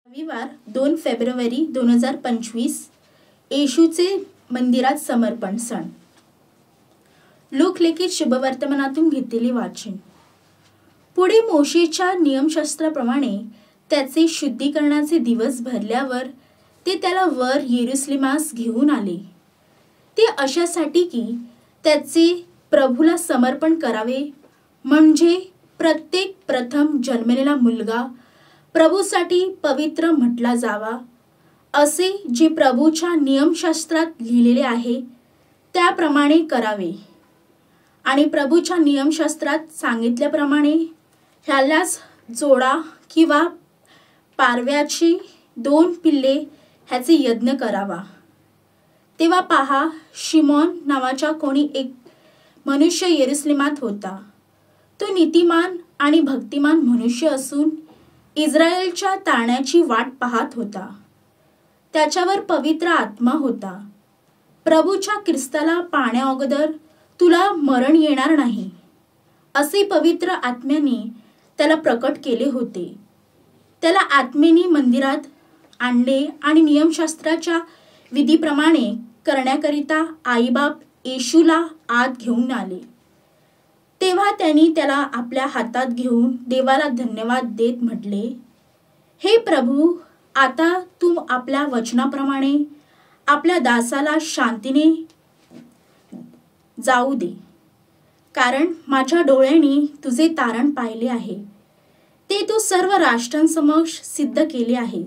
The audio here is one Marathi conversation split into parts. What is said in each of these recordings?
रविवार 2 फेब्रुवारी 2025 येशूचे मंदिरात समर्पण सण. लोकलिखित शुभवर्तमानातून घेतलेले वाचन. पुढे मोशेच्या नियमशास्त्राप्रमाणे त्याचे शुद्धीकरणाचे दिवस भरल्यावर ते त्याला वर येरुशलेमास घेऊन आले. ते अशासाठी की त्याचे प्रभूला समर्पण करावे, म्हणजे प्रत्येक प्रथम जन्मलेला मुलगा प्रभूसाठी पवित्र म्हटला जावा, असे जे प्रभूच्या नियमशास्त्रात लिहिलेले आहे त्याप्रमाणे करावे. आणि प्रभूच्या नियमशास्त्रात सांगितल्याप्रमाणे ह्यालाच जोडा किंवा पारव्याची 2 पिल्ले ह्याचे यज्ञ करावा. तेव्हा पहा, शिमोन नावाचा कोणी एक मनुष्य येरुशलेमात होता. तो नीतिमान आणि भक्तिमान मनुष्य असून इस्रायेलच्या तारण्याची वाट पाहत होता. त्याच्यावर पवित्र आत्मा होता. प्रभूच्या ख्रिस्ताला पाहण्याअगोदर तुला मरण येणार नाही, असे पवित्र आत्म्याने त्याला प्रकट केले होते. त्याला आत्मेने मंदिरात आणले आणि नियमशास्त्राच्या विधीप्रमाणे करण्याकरिता आईबाप येशूला आत घेऊन आले. तेव्हा त्यांनी त्याला आपल्या हातात घेऊन देवाला धन्यवाद देत म्हटले, हे प्रभू, आता तू आपल्या वचनाप्रमाणे आपल्या दासाला शांतीने जाऊ दे, कारण माझ्या डोळ्यांनी तुझे तारण पाहिले आहे. ते तू सर्व राष्ट्रांसमक्ष सिद्ध केले आहे.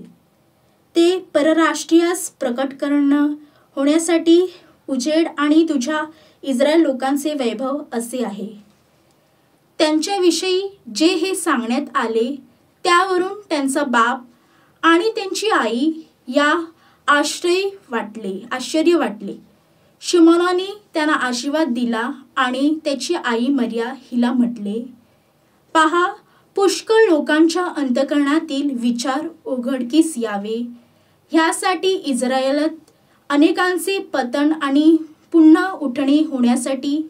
ते परराष्ट्रीयास प्रकट करणं होण्यासाठी उजेड आणि तुझ्या इस्रायल लोकांचे वैभव असे आहे. त्यांच्याविषयी जे हे सांगण्यात आले त्यावरून त्यांचा बाप आणि त्यांची आई या आश्चर्य वाटले. शिमोनाने त्यांना आशीर्वाद दिला आणि त्याची आई मरिया हिला म्हटले, पहा, पुष्कळ लोकांच्या अंतःकरणातील विचार उघडकीस यावे, ह्यासाठी इस्रायेलात अनेकांचे पतन आणि पुन्हा उठणे होण्यासाठी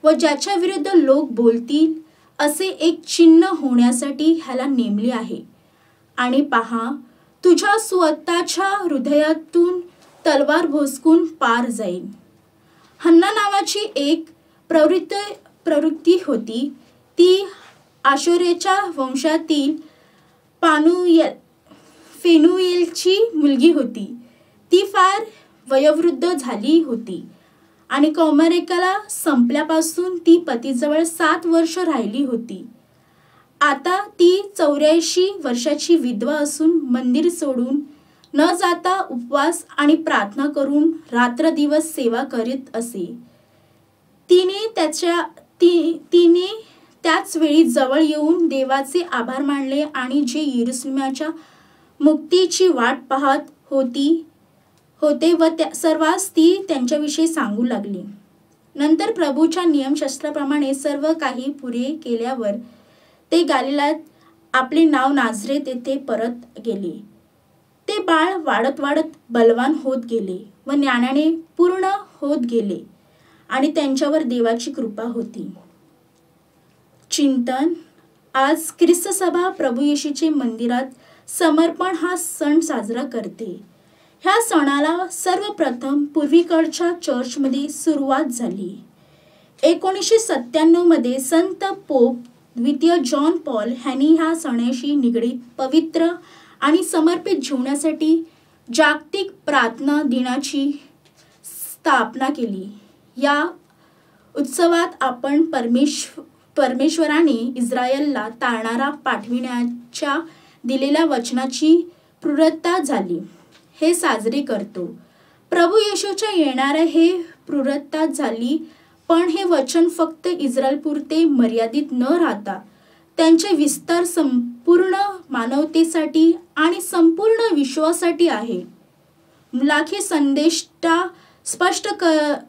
व ज्याच्या विरुद्ध लोक बोलतील असे एक चिन्ह होण्यासाठी ह्याला नेमले आहे. आणि पहा, तुझ्या स्वतःच्या हृदयातून तलवार भोसकून पार जाईल. हन्ना नावाची एक प्रवृत्ती होती. ती आशोरेच्या वंशातील फेनुएलची मुलगी होती. ती फार वयोवृद्ध झाली होती आणि कौमारिकाला संपल्यापासून ती पतीजवळ 7 वर्ष राहिली होती. आता ती 84 वर्षाची विधवा असून मंदिर सोडून न जाता उपवास आणि प्रार्थना करून रात्रदिवस सेवा करीत असे. तिने त्याच वेळी जवळ येऊन देवाचे आभार मानले आणि जे येरुशलेमाच्या मुक्तीची वाट पाहत होते व सर्वांस ती त्यांच्याविषयी सांगू लागली. नंतर प्रभूच्या नियमशास्त्राप्रमाणे सर्व काही पुरे केल्यावर ते गलिलायात आपले नाव नाझरेत येथे परत गेले. ते बाळ वाढत बलवान होत गेले व ज्ञानाने पूर्ण होत गेले आणि त्यांच्यावर देवाची कृपा होती. चिंतन. आज ख्रिस्त सभा प्रभू येशूचे मंदिरात समर्पण हा सण साजरा करते. ह्या सणाला सर्वप्रथम पूर्वीकडच्या चर्चमध्ये सुरुवात झाली. 1997 मध्ये संत पोप द्वितीय जॉन पॉल ह्यांनी ह्या सणाशी निगडीत पवित्र आणि समर्पित जीवनासाठी जागतिक प्रार्थना दिनाची स्थापना केली. या उत्सवात आपण परमेश्वराने इस्रायलला तारणारा पाठविण्याच्या दिलेल्या वचनाची पूर्तता झाली हे साजरे करतो. प्रभू येशूच्या येणाऱ्या हे पूर्तता झाली, पण हे वचन फक्त इस्रायलपुरते मर्यादित न राहता त्यांचे विस्तार संपूर्ण मानवतेसाठी आणि संपूर्ण विश्वासाठी आहे. मुलाखी संदेश स्पष्ट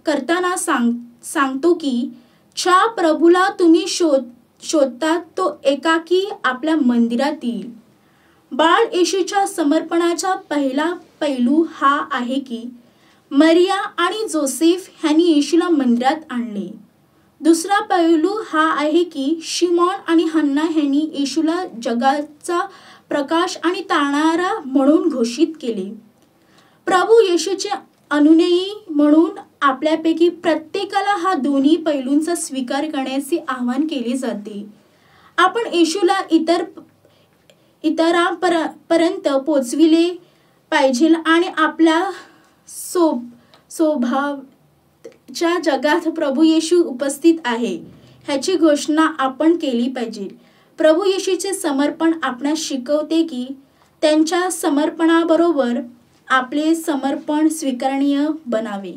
करताना सांगतो की ज्या प्रभूला तुम्ही शोधता तो एकाकी आपल्या मंदिरात येईल. बाळ येशूच्या समर्पणाचा पहिला पैलू हा आहे की मरिया आणि जोसेफ ह्यांनी येशूला मंदिरात आणले. दुसरा पैलू हा आहे की शिमोन आणि हन्ना ह्यांनी येशूला जगाचा प्रकाश आणि तारणारा म्हणून घोषित केले. प्रभू येशूचे अनुयायी म्हणून आपल्यापैकी प्रत्येकाला हा दोन्ही पैलूंचा स्वीकार करण्याचे आवाहन केले जाते. आपण येशूला इतरांपर्यंत पोचविले पाहिजे आणि आपल्या स्वभावाच्या जगात प्रभू येशू उपस्थित आहे ह्याची घोषणा आपण केली पाहिजे. प्रभू येशूचे समर्पण आपणास शिकवते की त्यांच्या समर्पणाबरोबर आपले समर्पण स्वीकारणीय बनावे.